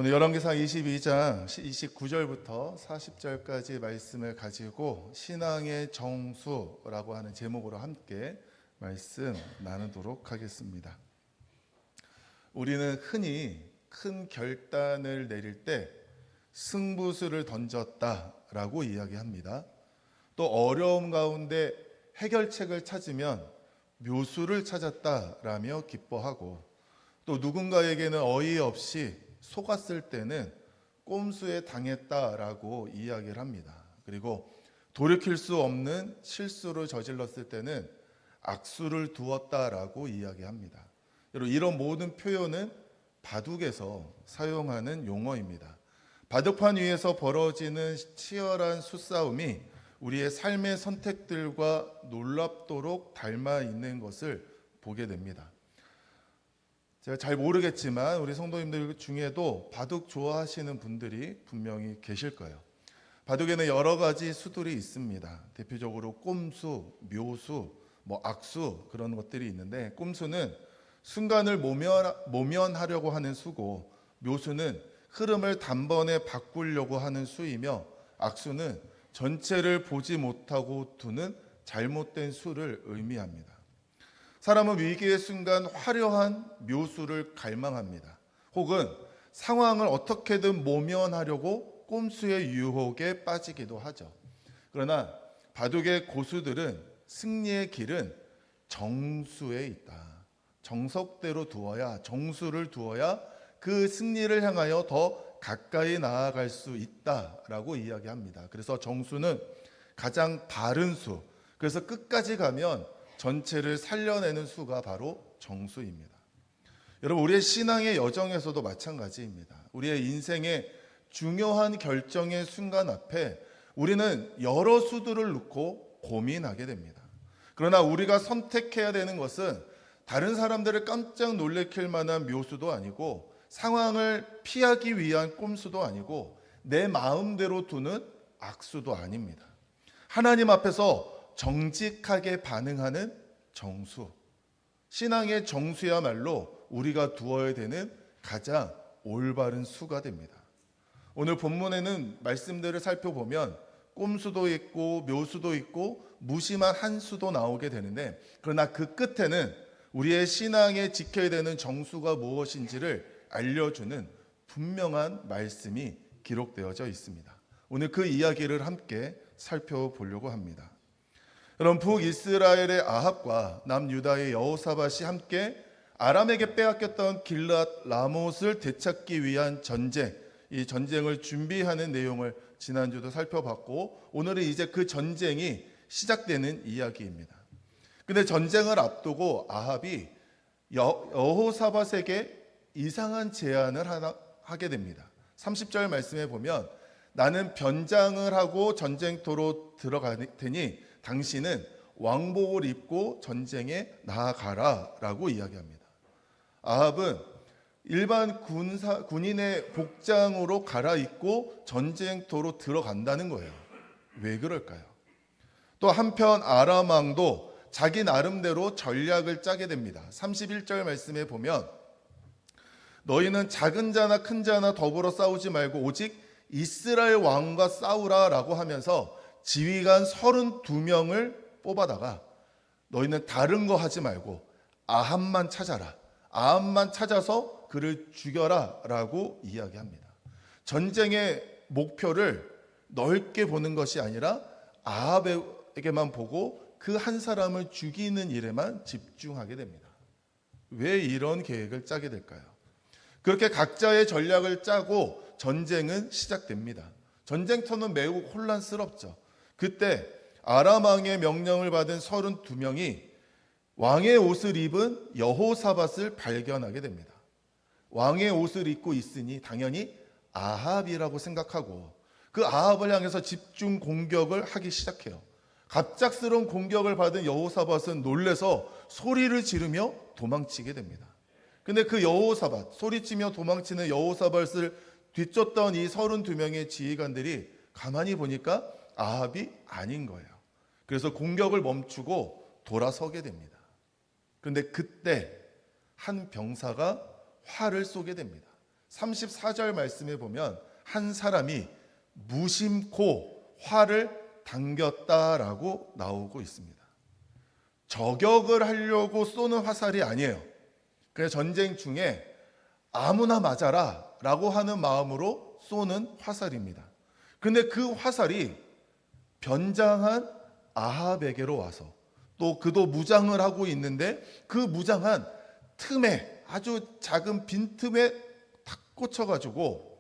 오늘 열왕기상 22장 29절부터 40절까지 말씀을 가지고 신앙의 정수라고 하는 제목으로 함께 말씀 나누도록 하겠습니다. 우리는 흔히 큰 결단을 내릴 때 승부수를 던졌다라고 이야기합니다. 또 어려움 가운데 해결책을 찾으면 묘수를 찾았다라며 기뻐하고, 또 누군가에게는 어이없이 속았을 때는 꼼수에 당했다라고 이야기를 합니다. 그리고 돌이킬 수 없는 실수를 저질렀을 때는 악수를 두었다라고 이야기합니다. 여러분, 이런 모든 표현은 바둑에서 사용하는 용어입니다. 바둑판 위에서 벌어지는 치열한 수싸움이 우리의 삶의 선택들과 놀랍도록 닮아 있는 것을 보게 됩니다. 제가 잘 모르겠지만 우리 성도님들 중에도 바둑 좋아하시는 분들이 분명히 계실 거예요. 바둑에는 여러 가지 수들이 있습니다. 대표적으로 꼼수, 묘수, 악수, 그런 것들이 있는데, 꼼수는 순간을 모면하려고 하는 수고, 묘수는 흐름을 단번에 바꾸려고 하는 수이며, 악수는 전체를 보지 못하고 두는 잘못된 수를 의미합니다. 사람은 위기의 순간 화려한 묘수를 갈망합니다. 혹은 상황을 어떻게든 모면하려고 꼼수의 유혹에 빠지기도 하죠. 그러나 바둑의 고수들은 승리의 길은 정수에 있다. 정석대로 두어야, 정수를 두어야 그 승리를 향하여 더 가까이 나아갈 수 있다라고 이야기합니다. 그래서 정수는 가장 바른 수, 그래서 끝까지 가면 전체를 살려내는 수가 바로 정수입니다. 여러분, 우리의 신앙의 여정에서도 마찬가지입니다. 우리의 인생의 중요한 결정의 순간 앞에 우리는 여러 수들을 놓고 고민하게 됩니다. 그러나 우리가 선택해야 되는 것은 다른 사람들을 깜짝 놀래킬 만한 묘수도 아니고, 상황을 피하기 위한 꼼수도 아니고, 내 마음대로 두는 악수도 아닙니다. 하나님 앞에서 정직하게 반응하는 정수, 신앙의 정수야말로 우리가 두어야 되는 가장 올바른 수가 됩니다. 오늘 본문에는 말씀들을 살펴보면 꼼수도 있고 묘수도 있고 무심한 한수도 나오게 되는데, 그러나 그 끝에는 우리의 신앙에 지켜야 되는 정수가 무엇인지를 알려주는 분명한 말씀이 기록되어져 있습니다. 오늘 그 이야기를 함께 살펴보려고 합니다. 여러분, 북이스라엘의 아합과 남유다의 여호사밧이 함께 아람에게 빼앗겼던 길앗 라못을 되찾기 위한 전쟁, 이 전쟁을 준비하는 내용을 지난주도 살펴봤고, 오늘은 이제 그 전쟁이 시작되는 이야기입니다. 근데 전쟁을 앞두고 아합이 여호사밧에게 이상한 제안을 하게 됩니다. 30절 말씀에 보면, 나는 변장을 하고 전쟁터로 들어갈 테니 당신은 왕복을 입고 전쟁에 나아가라 라고 이야기합니다. 아합은 일반 군인의 복장으로 갈아입고 전쟁터로 들어간다는 거예요. 왜 그럴까요? 또 한편 아람 왕도 자기 나름대로 전략을 짜게 됩니다. 31절 말씀에 보면, 너희는 작은 자나 큰 자나 더불어 싸우지 말고 오직 이스라엘 왕과 싸우라 라고 하면서 지휘관 32명을 뽑아다가, 너희는 다른 거 하지 말고 아합만 찾아라, 아합만 찾아서 그를 죽여라 라고 이야기합니다. 전쟁의 목표를 넓게 보는 것이 아니라 아합에게만 보고 그 한 사람을 죽이는 일에만 집중하게 됩니다. 왜 이런 계획을 짜게 될까요? 그렇게 각자의 전략을 짜고 전쟁은 시작됩니다. 전쟁터는 매우 혼란스럽죠. 그때 아람 왕의 명령을 받은 32명이 왕의 옷을 입은 여호사밧을 발견하게 됩니다. 왕의 옷을 입고 있으니 당연히 아합이라고 생각하고 그 아합을 향해서 집중 공격을 하기 시작해요. 갑작스러운 공격을 받은 여호사밧은 놀라서 소리를 지르며 도망치게 됩니다. 근데 그 여호사밧, 소리치며 도망치는 여호사밧을 뒤쫓던 이 32명의 지휘관들이 가만히 보니까 아합이 아닌 거예요. 그래서 공격을 멈추고 돌아서게 됩니다. 그런데 그때 한 병사가 활을 쏘게 됩니다. 34절 말씀에 보면 한 사람이 무심코 활을 당겼다라고 나오고 있습니다. 저격을 하려고 쏘는 화살이 아니에요. 그냥 전쟁 중에 아무나 맞아라 라고 하는 마음으로 쏘는 화살입니다. 근데 그 화살이 변장한 아합에게로 와서 또 그도 무장을 하고 있는데 그 무장한 틈에 아주 작은 빈틈에 탁 꽂혀가지고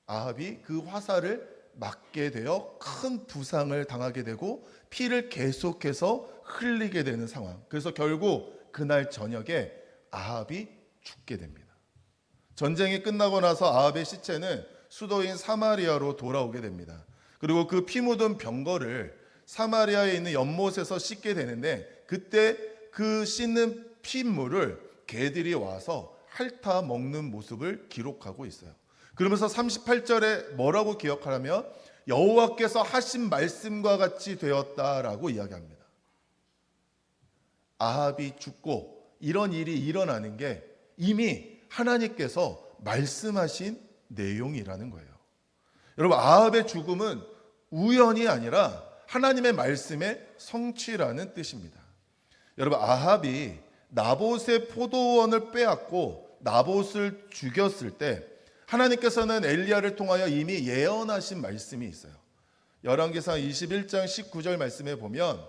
아합이 그 화살을 맞게 되어 큰 부상을 당하게 되고 피를 계속해서 흘리게 되는 상황. 그래서 결국 그날 저녁에 아합이 죽게 됩니다. 전쟁이 끝나고 나서 아합의 시체는 수도인 사마리아로 돌아오게 됩니다. 그리고 그 피 묻은 병거를 사마리아에 있는 연못에서 씻게 되는데 그때 그 씻는 핏물을 개들이 와서 핥아 먹는 모습을 기록하고 있어요. 그러면서 38절에 뭐라고 기억하냐면 여호와께서 하신 말씀과 같이 되었다라고 이야기합니다. 아합이 죽고 이런 일이 일어나는 게 이미 하나님께서 말씀하신 내용이라는 거예요. 여러분, 아합의 죽음은 우연이 아니라 하나님의 말씀의 성취라는 뜻입니다. 여러분, 아합이 나봇의 포도원을 빼앗고 나봇을 죽였을 때 하나님께서는 엘리야를 통하여 이미 예언하신 말씀이 있어요. 열왕기상 21장 19절 말씀에 보면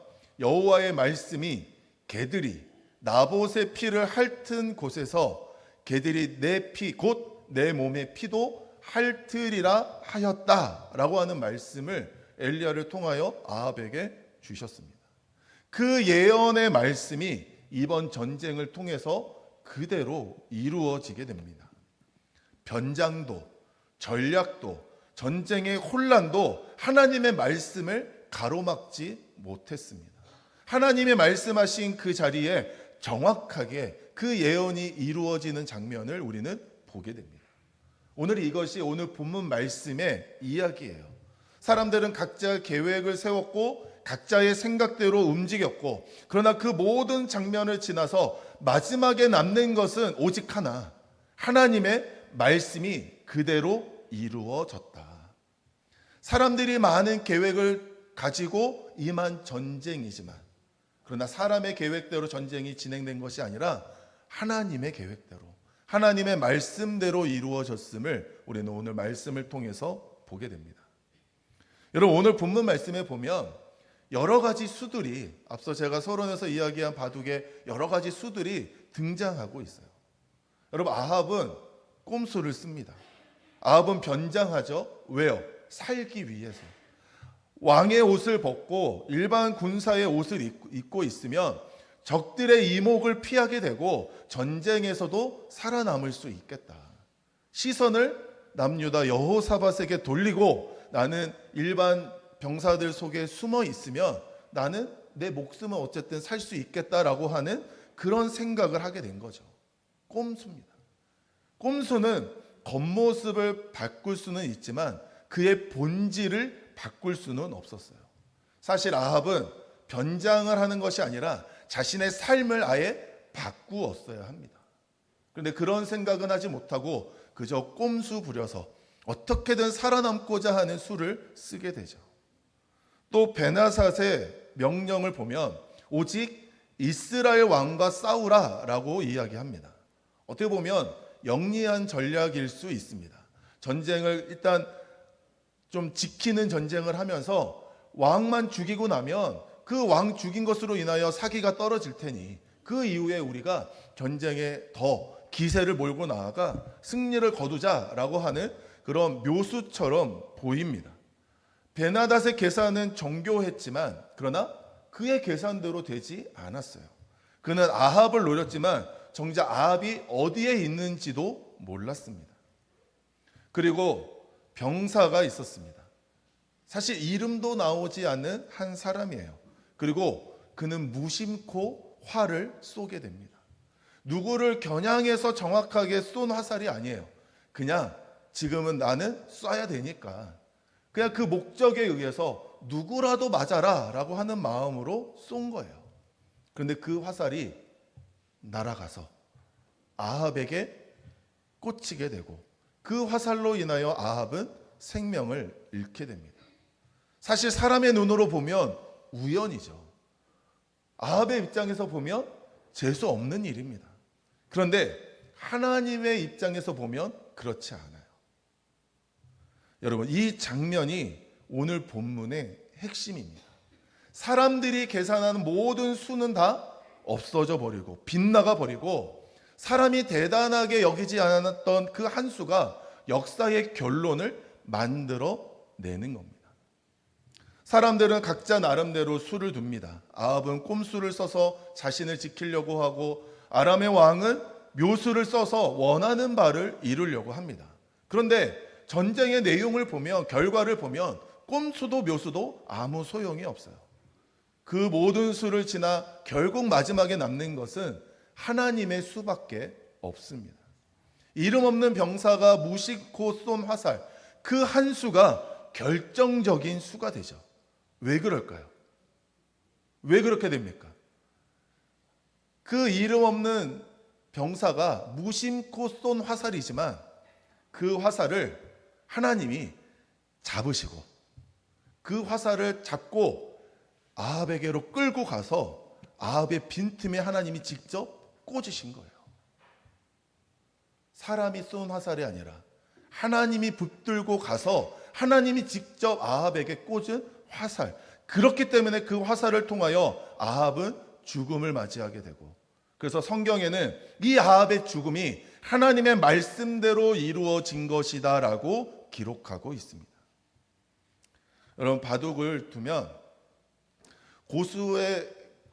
여호와의 말씀이 개들이 나봇의 피를 핥은 곳에서 개들이 내 피 곧 내 몸의 피도 핥으리라 하였다라고 하는 말씀을 엘리야를 통하여 아합에게 주셨습니다. 그 예언의 말씀이 이번 전쟁을 통해서 그대로 이루어지게 됩니다. 변장도 전략도 전쟁의 혼란도 하나님의 말씀을 가로막지 못했습니다. 하나님의 말씀하신 그 자리에 정확하게 그 예언이 이루어지는 장면을 우리는 보게 됩니다. 오늘 이것이 오늘 본문 말씀의 이야기예요. 사람들은 각자 계획을 세웠고 각자의 생각대로 움직였고 그러나 그 모든 장면을 지나서 마지막에 남는 것은 오직 하나, 하나님의 말씀이 그대로 이루어졌다. 사람들이 많은 계획을 가지고 임한 전쟁이지만 그러나 사람의 계획대로 전쟁이 진행된 것이 아니라 하나님의 계획대로 하나님의 말씀대로 이루어졌음을 우리는 오늘 말씀을 통해서 보게 됩니다. 여러분, 오늘 본문 말씀에 보면 여러 가지 수들이 앞서 제가 서론에서 이야기한 바둑에 여러 가지 수들이 등장하고 있어요. 여러분, 아합은 꼼수를 씁니다. 아합은 변장하죠. 왜요? 살기 위해서. 왕의 옷을 벗고 일반 군사의 옷을 입고 있으면 적들의 이목을 피하게 되고 전쟁에서도 살아남을 수 있겠다. 시선을 남유다 여호사밧에게 돌리고 나는 일반 병사들 속에 숨어 있으면 나는 내 목숨은 어쨌든 살 수 있겠다라고 하는 그런 생각을 하게 된 거죠. 꼼수입니다. 꼼수는 겉모습을 바꿀 수는 있지만 그의 본질을 바꿀 수는 없었어요. 사실 아합은 변장을 하는 것이 아니라 자신의 삶을 아예 바꾸었어야 합니다. 그런데 그런 생각은 하지 못하고 그저 꼼수 부려서 어떻게든 살아남고자 하는 수를 쓰게 되죠. 또 베나삿의 명령을 보면 오직 이스라엘 왕과 싸우라라고 이야기합니다. 어떻게 보면 영리한 전략일 수 있습니다. 전쟁을 일단 좀 지키는 전쟁을 하면서 왕만 죽이고 나면 그 왕 죽인 것으로 인하여 사기가 떨어질 테니 그 이후에 우리가 전쟁에 더 기세를 몰고 나아가 승리를 거두자라고 하는 그런 묘수처럼 보입니다. 베나닷의 계산은 정교했지만 그러나 그의 계산대로 되지 않았어요. 그는 아합을 노렸지만 정작 아합이 어디에 있는지도 몰랐습니다. 그리고 병사가 있었습니다. 사실 이름도 나오지 않는 한 사람이에요. 그리고 그는 무심코 활을 쏘게 됩니다. 누구를 겨냥해서 정확하게 쏜 화살이 아니에요. 그냥 지금은 나는 쏴야 되니까 그냥 그 목적에 의해서 누구라도 맞아라 라고 하는 마음으로 쏜 거예요. 그런데 그 화살이 날아가서 아합에게 꽂히게 되고 그 화살로 인하여 아합은 생명을 잃게 됩니다. 사실 사람의 눈으로 보면 우연이죠. 아합의 입장에서 보면 재수 없는 일입니다. 그런데 하나님의 입장에서 보면 그렇지 않아요. 여러분, 이 장면이 오늘 본문의 핵심입니다. 사람들이 계산하는 모든 수는 다 없어져 버리고 빗나가 버리고 사람이 대단하게 여기지 않았던 그 한 수가 역사의 결론을 만들어 내는 겁니다. 사람들은 각자 나름대로 수를 둡니다. 아합은 꼼수를 써서 자신을 지키려고 하고 아람의 왕은 묘수를 써서 원하는 바를 이루려고 합니다. 그런데 전쟁의 내용을 보면, 결과를 보면 꼼수도 묘수도 아무 소용이 없어요. 그 모든 수를 지나 결국 마지막에 남는 것은 하나님의 수밖에 없습니다. 이름 없는 병사가 무심코 쏜 화살, 그 한 수가 결정적인 수가 되죠. 왜 그럴까요? 왜 그렇게 됩니까? 그 이름 없는 병사가 무심코 쏜 화살이지만 그 화살을 하나님이 잡으시고 그 화살을 잡고 아합에게로 끌고 가서 아합의 빈틈에 하나님이 직접 꽂으신 거예요. 사람이 쏜 화살이 아니라 하나님이 붙들고 가서 하나님이 직접 아합에게 꽂은 화살. 그렇기 때문에 그 화살을 통하여 아합은 죽음을 맞이하게 되고, 그래서 성경에는 이 아합의 죽음이 하나님의 말씀대로 이루어진 것이다 라고 기록하고 있습니다. 여러분, 바둑을 두면 고수의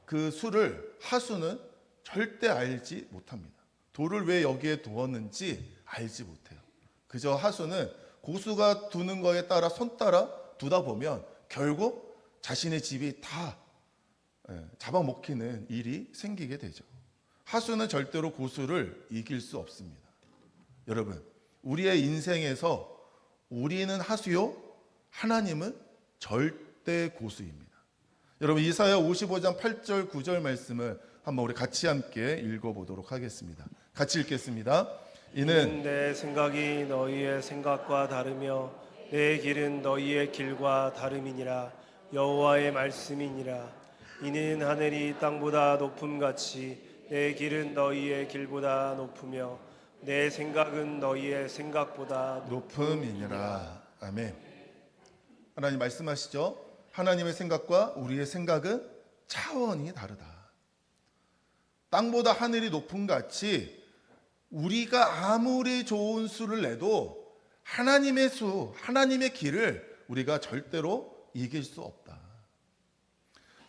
그 수를 하수는 절대 알지 못합니다. 돌을 왜 여기에 두었는지 알지 못해요. 그저 하수는 고수가 두는 거에 따라 손 따라 두다 보면 결국 자신의 집이 다 잡아먹히는 일이 생기게 되죠. 하수는 절대로 고수를 이길 수 없습니다. 여러분, 우리의 인생에서 우리는 하수요, 하나님은 절대 고수입니다. 여러분, 이사야 55장 8절 9절 말씀을 한번 우리 같이 함께 읽어보도록 하겠습니다. 같이 읽겠습니다. 이는 내 생각이 너희의 생각과 다르며 내 길은 너희의 길과 다름이니라. 여호와의 말씀이니라. 이는 하늘이 땅보다 높음같이 내 길은 너희의 길보다 높으며 내 생각은 너희의 생각보다 높음이니라. 아멘. 하나님 말씀하시죠. 하나님의 생각과 우리의 생각은 차원이 다르다. 땅보다 하늘이 높음같이 우리가 아무리 좋은 수를 내도 하나님의 수, 하나님의 길을 우리가 절대로 이길 수 없다.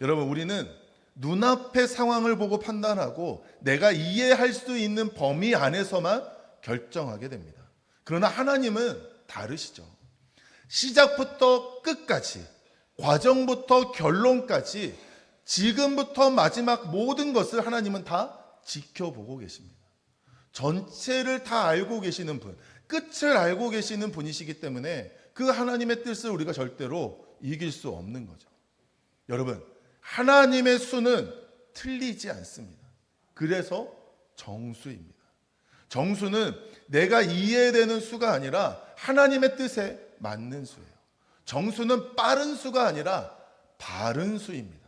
여러분, 우리는 눈앞의 상황을 보고 판단하고 내가 이해할 수 있는 범위 안에서만 결정하게 됩니다. 그러나 하나님은 다르시죠. 시작부터 끝까지, 과정부터 결론까지, 지금부터 마지막 모든 것을 하나님은 다 지켜보고 계십니다. 전체를 다 알고 계시는 분, 끝을 알고 계시는 분이시기 때문에 그 하나님의 뜻을 우리가 절대로 이길 수 없는 거죠. 여러분, 하나님의 수는 틀리지 않습니다. 그래서 정수입니다. 정수는 내가 이해되는 수가 아니라 하나님의 뜻에 맞는 수예요. 정수는 빠른 수가 아니라 바른 수입니다.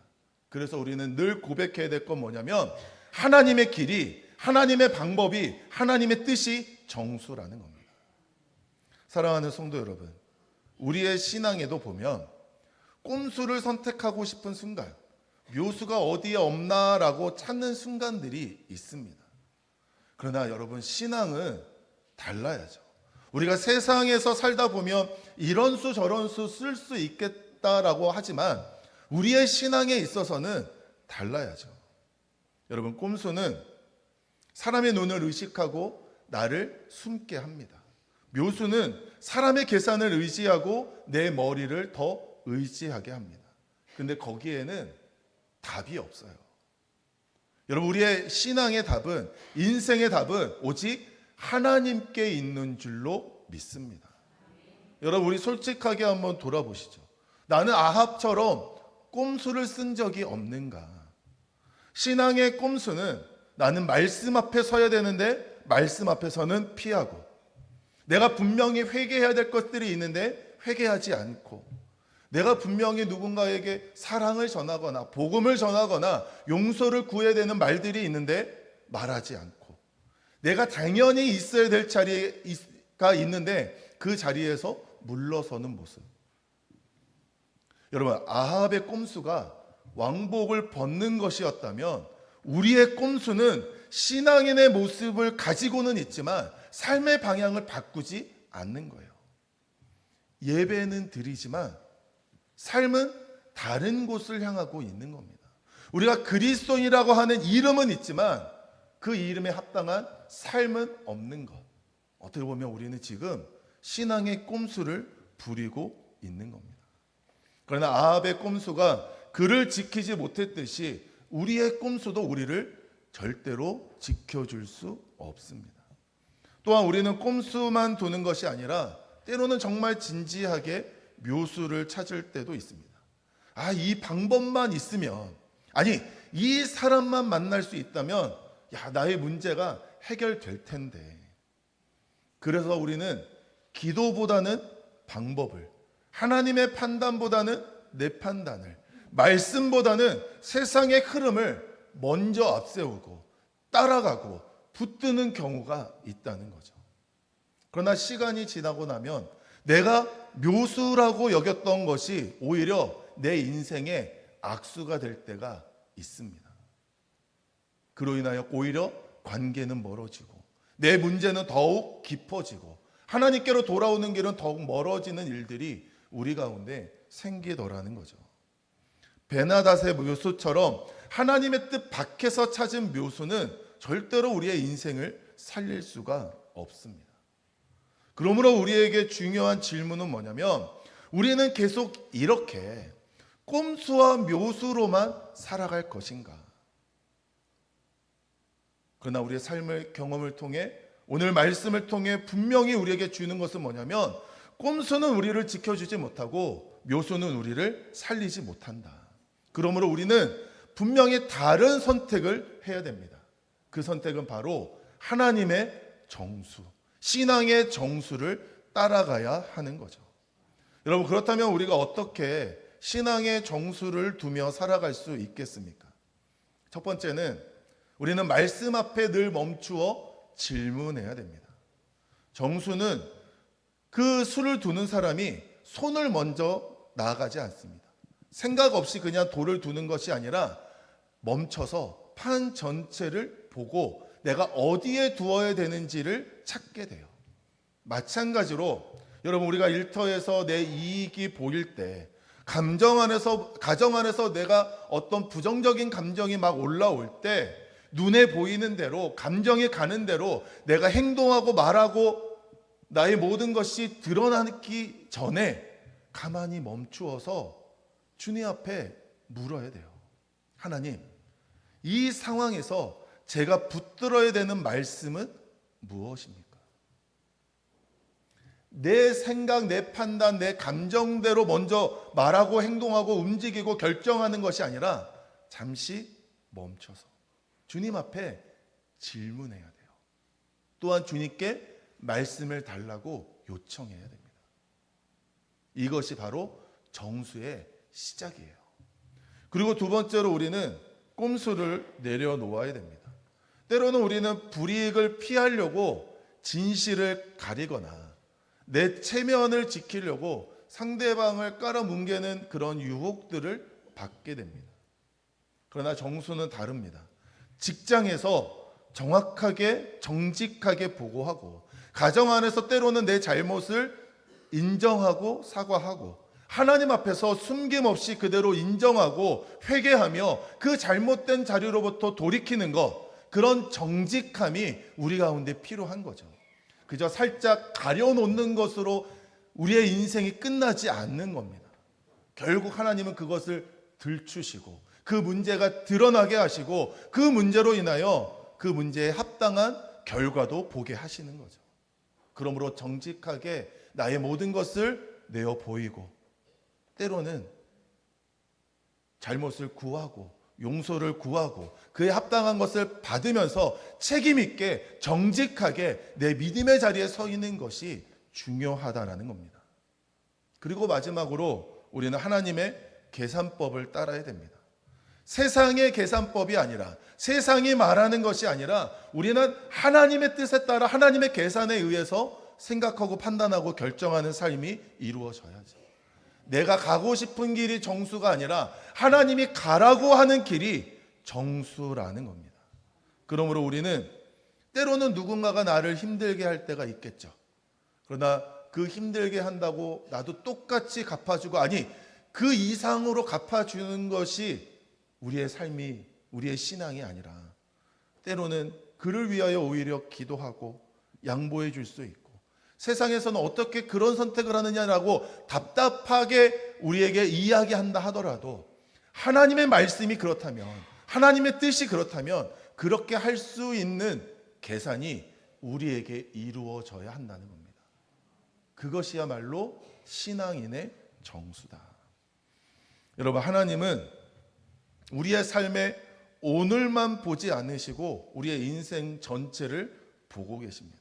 그래서 우리는 늘 고백해야 될 건 뭐냐면 하나님의 길이, 하나님의 방법이, 하나님의 뜻이 정수라는 겁니다. 사랑하는 성도 여러분, 우리의 신앙에도 보면 꼼수를 선택하고 싶은 순간, 묘수가 어디에 없나라고 찾는 순간들이 있습니다. 그러나 여러분, 신앙은 달라야죠. 우리가 세상에서 살다 보면 이런 수 저런 수 쓸 수 있겠다라고 하지만 우리의 신앙에 있어서는 달라야죠. 여러분, 꼼수는 사람의 눈을 의식하고 나를 숨게 합니다. 묘수는 사람의 계산을 의지하고 내 머리를 더 의지하게 합니다. 근데 거기에는 답이 없어요. 여러분, 우리의 신앙의 답은, 인생의 답은 오직 하나님께 있는 줄로 믿습니다. 여러분, 우리 솔직하게 한번 돌아보시죠. 나는 아합처럼 꼼수를 쓴 적이 없는가? 신앙의 꼼수는 나는 말씀 앞에 서야 되는데 말씀 앞에서는 피하고, 내가 분명히 회개해야 될 것들이 있는데 회개하지 않고, 내가 분명히 누군가에게 사랑을 전하거나 복음을 전하거나 용서를 구해야 되는 말들이 있는데 말하지 않고, 내가 당연히 있어야 될 자리가 있는데 그 자리에서 물러서는 모습. 여러분, 아합의 꼼수가 왕복을 벗는 것이었다면 우리의 꼼수는 신앙인의 모습을 가지고는 있지만 삶의 방향을 바꾸지 않는 거예요. 예배는 드리지만 삶은 다른 곳을 향하고 있는 겁니다. 우리가 그리스도인이라고 하는 이름은 있지만 그 이름에 합당한 삶은 없는 것. 어떻게 보면 우리는 지금 신앙의 꼼수를 부리고 있는 겁니다. 그러나 아합의 꼼수가 그를 지키지 못했듯이 우리의 꼼수도 우리를 절대로 지켜줄 수 없습니다. 또한 우리는 꼼수만 두는 것이 아니라 때로는 정말 진지하게 묘수를 찾을 때도 있습니다. 이 방법만 있으면, 이 사람만 만날 수 있다면 나의 문제가 해결될 텐데. 그래서 우리는 기도보다는 방법을, 하나님의 판단보다는 내 판단을, 말씀보다는 세상의 흐름을 먼저 앞세우고 따라가고 붙드는 경우가 있다는 거죠. 그러나 시간이 지나고 나면 내가 묘수라고 여겼던 것이 오히려 내 인생의 악수가 될 때가 있습니다. 그로 인하여 오히려 관계는 멀어지고 내 문제는 더욱 깊어지고 하나님께로 돌아오는 길은 더욱 멀어지는 일들이 우리 가운데 생기더라는 거죠. 베나닷의 묘수처럼 하나님의 뜻 밖에서 찾은 묘수는 절대로 우리의 인생을 살릴 수가 없습니다. 그러므로 우리에게 중요한 질문은 뭐냐면, 우리는 계속 이렇게 꼼수와 묘수로만 살아갈 것인가? 그러나 우리의 삶의 경험을 통해, 오늘 말씀을 통해 분명히 우리에게 주는 것은 뭐냐면, 꼼수는 우리를 지켜주지 못하고 묘수는 우리를 살리지 못한다. 그러므로 우리는 분명히 다른 선택을 해야 됩니다. 그 선택은 바로 하나님의 정수, 신앙의 정수를 따라가야 하는 거죠. 여러분, 그렇다면 우리가 어떻게 신앙의 정수를 두며 살아갈 수 있겠습니까? 첫 번째는 우리는 말씀 앞에 늘 멈추어 질문해야 됩니다. 정수는 그 수를 두는 사람이 손을 먼저 나아가지 않습니다. 생각 없이 그냥 돌을 두는 것이 아니라 멈춰서 판 전체를 보고 내가 어디에 두어야 되는지를 찾게 돼요. 마찬가지로 여러분, 우리가 일터에서 내 이익이 보일 때, 가정 안에서 내가 어떤 부정적인 감정이 막 올라올 때 눈에 보이는 대로, 감정이 가는 대로 내가 행동하고 말하고 나의 모든 것이 드러나기 전에 가만히 멈추어서 주님 앞에 물어야 돼요. 하나님, 이 상황에서 제가 붙들어야 되는 말씀은 무엇입니까? 내 생각, 내 판단, 내 감정대로 먼저 말하고 행동하고 움직이고 결정하는 것이 아니라 잠시 멈춰서 주님 앞에 질문해야 돼요. 또한 주님께 말씀을 달라고 요청해야 됩니다. 이것이 바로 정수의 시작이에요. 그리고 두 번째로 우리는 꼼수를 내려놓아야 됩니다. 때로는 우리는 불이익을 피하려고 진실을 가리거나 내 체면을 지키려고 상대방을 깔아뭉개는 그런 유혹들을 받게 됩니다. 그러나 정수는 다릅니다. 직장에서 정확하게 정직하게 보고하고, 가정 안에서 때로는 내 잘못을 인정하고 사과하고, 하나님 앞에서 숨김없이 그대로 인정하고 회개하며 그 잘못된 자리로부터 돌이키는 것, 그런 정직함이 우리 가운데 필요한 거죠. 그저 살짝 가려놓는 것으로 우리의 인생이 끝나지 않는 겁니다. 결국 하나님은 그것을 들추시고 그 문제가 드러나게 하시고 그 문제로 인하여 그 문제에 합당한 결과도 보게 하시는 거죠. 그러므로 정직하게 나의 모든 것을 내어 보이고, 때로는 잘못을 구하고 용서를 구하고 그에 합당한 것을 받으면서 책임 있게 정직하게 내 믿음의 자리에 서 있는 것이 중요하다라는 겁니다. 그리고 마지막으로 우리는 하나님의 계산법을 따라야 됩니다. 세상의 계산법이 아니라, 세상이 말하는 것이 아니라 우리는 하나님의 뜻에 따라 하나님의 계산에 의해서 생각하고 판단하고 결정하는 삶이 이루어져야죠. 내가 가고 싶은 길이 정수가 아니라 하나님이 가라고 하는 길이 정수라는 겁니다. 그러므로 우리는 때로는 누군가가 나를 힘들게 할 때가 있겠죠. 그러나 그 힘들게 한다고 나도 똑같이 갚아주고, 아니 그 이상으로 갚아주는 것이 우리의 삶이, 우리의 신앙이 아니라 때로는 그를 위하여 오히려 기도하고 양보해 줄 수 있고, 세상에서는 어떻게 그런 선택을 하느냐라고 답답하게 우리에게 이야기한다 하더라도 하나님의 말씀이 그렇다면, 하나님의 뜻이 그렇다면 그렇게 할 수 있는 계산이 우리에게 이루어져야 한다는 겁니다. 그것이야말로 신앙인의 정수다. 여러분, 하나님은 우리의 삶의 오늘만 보지 않으시고 우리의 인생 전체를 보고 계십니다.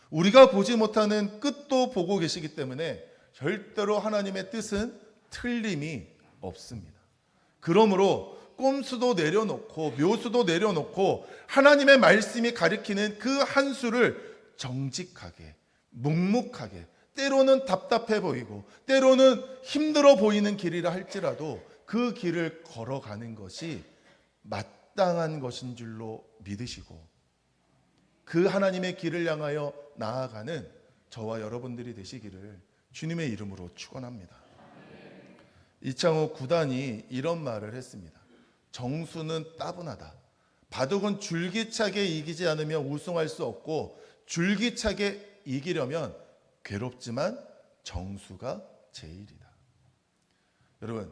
우리가 보지 못하는 끝도 보고 계시기 때문에 절대로 하나님의 뜻은 틀림이 없습니다. 그러므로 꼼수도 내려놓고 묘수도 내려놓고 하나님의 말씀이 가리키는 그 한 수를 정직하게, 묵묵하게, 때로는 답답해 보이고 때로는 힘들어 보이는 길이라 할지라도 그 길을 걸어가는 것이 마땅한 것인 줄로 믿으시고 그 하나님의 길을 향하여 나아가는 저와 여러분들이 되시기를 주님의 이름으로 축원합니다. 이창호 구단이 이런 말을 했습니다. 정수는 따분하다. 바둑은 줄기차게 이기지 않으면 우승할 수 없고 줄기차게 이기려면 괴롭지만 정수가 제일이다. 여러분,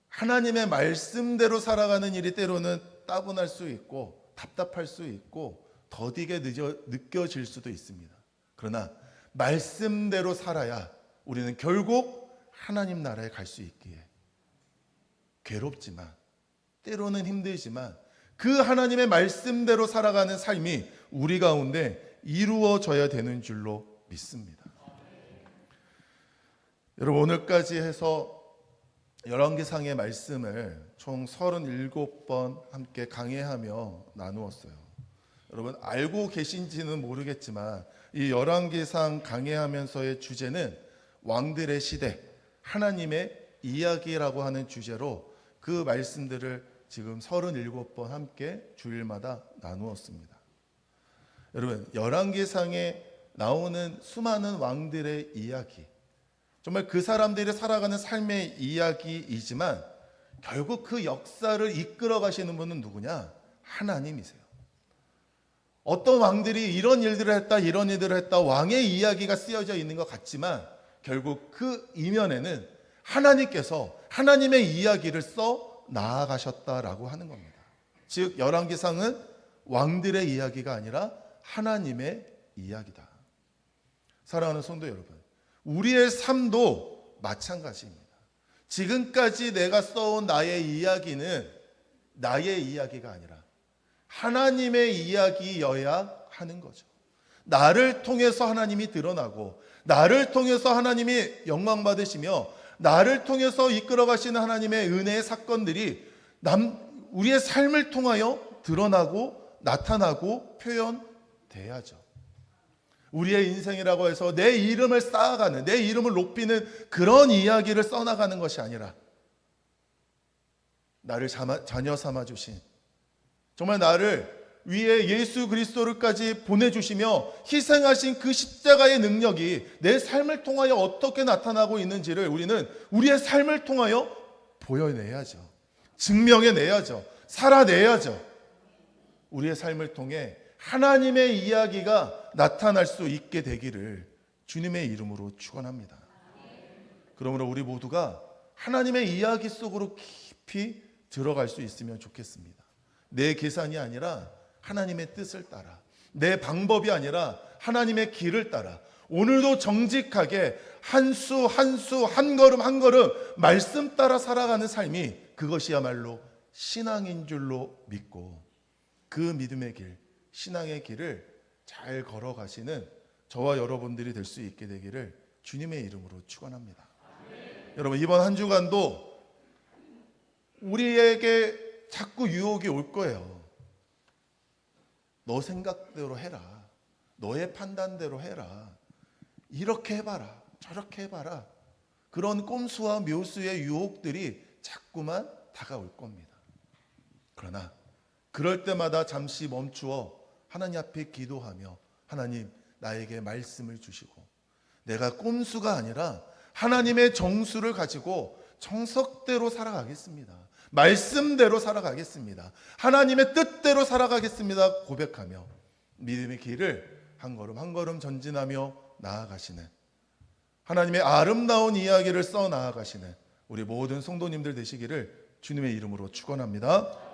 하나님의 말씀대로 살아가는 일이 때로는 따분할 수 있고 답답할 수 있고 더디게 느껴질 수도 있습니다. 그러나 말씀대로 살아야 우리는 결국 하나님 나라에 갈 수 있기에 괴롭지만 때로는 힘들지만 그 하나님의 말씀대로 살아가는 삶이 우리 가운데 이루어져야 되는 줄로 믿습니다. 여러분, 오늘까지 해서 열왕기상의 말씀을 총 37번 함께 강해하며 나누었어요. 여러분, 알고 계신지는 모르겠지만 이 열왕기상 강해하면서의 주제는 왕들의 시대, 하나님의 이야기라고 하는 주제로 그 말씀들을 지금 37번 함께 주일마다 나누었습니다. 여러분, 열왕기상에 나오는 수많은 왕들의 이야기, 정말 그 사람들이 살아가는 삶의 이야기이지만 결국 그 역사를 이끌어 가시는 분은 누구냐? 하나님이세요. 어떤 왕들이 이런 일들을 했다, 이런 일들을 했다, 왕의 이야기가 쓰여져 있는 것 같지만 결국 그 이면에는 하나님께서 하나님의 이야기를 써 나아가셨다라고 하는 겁니다. 즉 열왕기상은 왕들의 이야기가 아니라 하나님의 이야기다. 사랑하는 성도 여러분, 우리의 삶도 마찬가지입니다. 지금까지 내가 써온 나의 이야기는 나의 이야기가 아니라 하나님의 이야기여야 하는 거죠. 나를 통해서 하나님이 드러나고 나를 통해서 하나님이 영광 받으시며 나를 통해서 이끌어 가시는 하나님의 은혜의 사건들이 우리의 삶을 통하여 드러나고 나타나고 표현돼야죠. 우리의 인생이라고 해서 내 이름을 쌓아가는, 내 이름을 높이는 그런 이야기를 써나가는 것이 아니라 나를 자녀 삼아주신, 정말 나를 위에 예수 그리스도를까지 보내주시며 희생하신 그 십자가의 능력이 내 삶을 통하여 어떻게 나타나고 있는지를 우리는 우리의 삶을 통하여 보여내야죠. 증명해내야죠. 살아내야죠. 우리의 삶을 통해 하나님의 이야기가 나타날 수 있게 되기를 주님의 이름으로 축원합니다. 그러므로 우리 모두가 하나님의 이야기 속으로 깊이 들어갈 수 있으면 좋겠습니다. 내 계산이 아니라 하나님의 뜻을 따라, 내 방법이 아니라 하나님의 길을 따라 오늘도 정직하게 한 수 한 수 한 걸음 한 걸음 말씀 따라 살아가는 삶이 그것이야말로 신앙인 줄로 믿고 그 믿음의 길, 신앙의 길을 잘 걸어가시는 저와 여러분들이 될 수 있게 되기를 주님의 이름으로 축원합니다. 여러분, 이번 한 주간도 우리에게 자꾸 유혹이 올 거예요. 너 생각대로 해라. 너의 판단대로 해라. 이렇게 해봐라. 저렇게 해봐라. 그런 꼼수와 묘수의 유혹들이 자꾸만 다가올 겁니다. 그러나 그럴 때마다 잠시 멈추어 하나님 앞에 기도하며 하나님, 나에게 말씀을 주시고 내가 꼼수가 아니라 하나님의 정수를 가지고 정석대로 살아가겠습니다. 말씀대로 살아가겠습니다. 하나님의 뜻대로 살아가겠습니다. 고백하며 믿음의 길을 한 걸음 한 걸음 전진하며 나아가시는, 하나님의 아름다운 이야기를 써 나아가시는 우리 모든 성도님들 되시기를 주님의 이름으로 축원합니다.